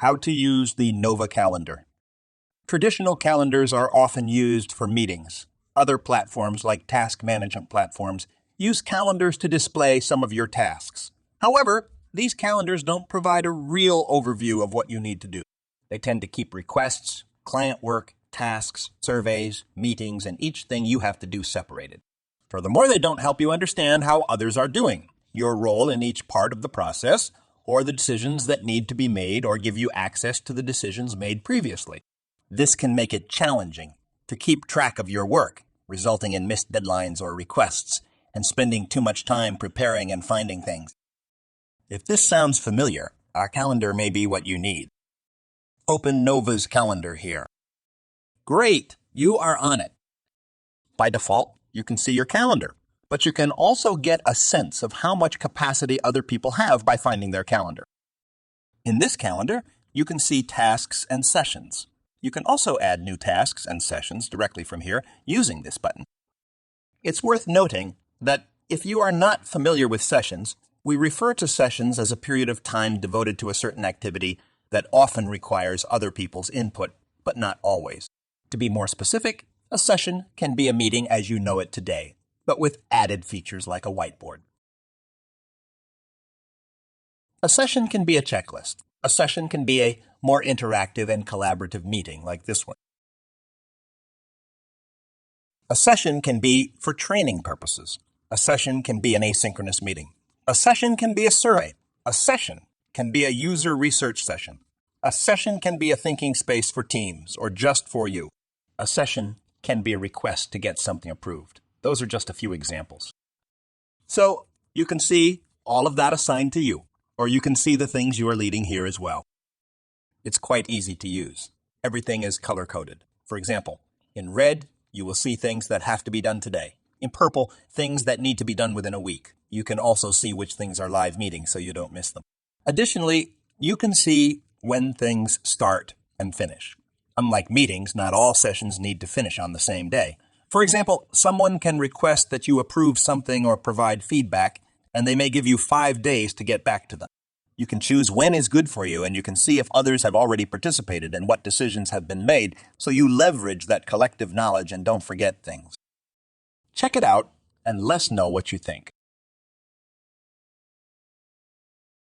How to use the Nova calendar. Traditional calendars are often used for meetings. Other platforms, like task management platforms, use calendars to display some of your tasks. However, these calendars don't provide a real overview of what you need to do. They tend to keep requests, client work, tasks, surveys, meetings, and each thing you have to do separated. Furthermore, they don't help you understand how others are doing, your role in each part of the process, or the decisions that need to be made, or give you access to the decisions made previously. This can make it challenging to keep track of your work, resulting in missed deadlines or requests, and spending too much time preparing and finding things. If this sounds familiar, our calendar may be what you need. Open Nova's calendar here. Great, you are on it. By default, you can see your calendar, but you can also get a sense of how much capacity other people have by finding their calendar. In this calendar, you can see tasks and sessions. You can also add new tasks and sessions directly from here using this button. It's worth noting that if you are not familiar with sessions, we refer to sessions as a period of time devoted to a certain activity that often requires other people's input, but not always. To be more specific, a session can be a meeting as you know it today, but with added features like a whiteboard. A session can be a checklist. A session can be a more interactive and collaborative meeting like this one. A session can be for training purposes. A session can be an asynchronous meeting. A session can be a survey. A session can be a user research session. A session can be a thinking space for teams or just for you. A session can be a request to get something approved. Those are just a few examples. So you can see all of that assigned to you, or you can see the things you are leading here as well. It's quite easy to use. Everything is color-coded. For example, in red, you will see things that have to be done today. In purple, things that need to be done within a week. You can also see which things are live meetings so you don't miss them. Additionally, you can see when things start and finish. Unlike meetings, not all sessions need to finish on the same day. For example, someone can request that you approve something or provide feedback, and they may give you 5 days to get back to them. You can choose when is good for you, and you can see if others have already participated and what decisions have been made, so you leverage that collective knowledge and don't forget things. Check it out and let us know what you think.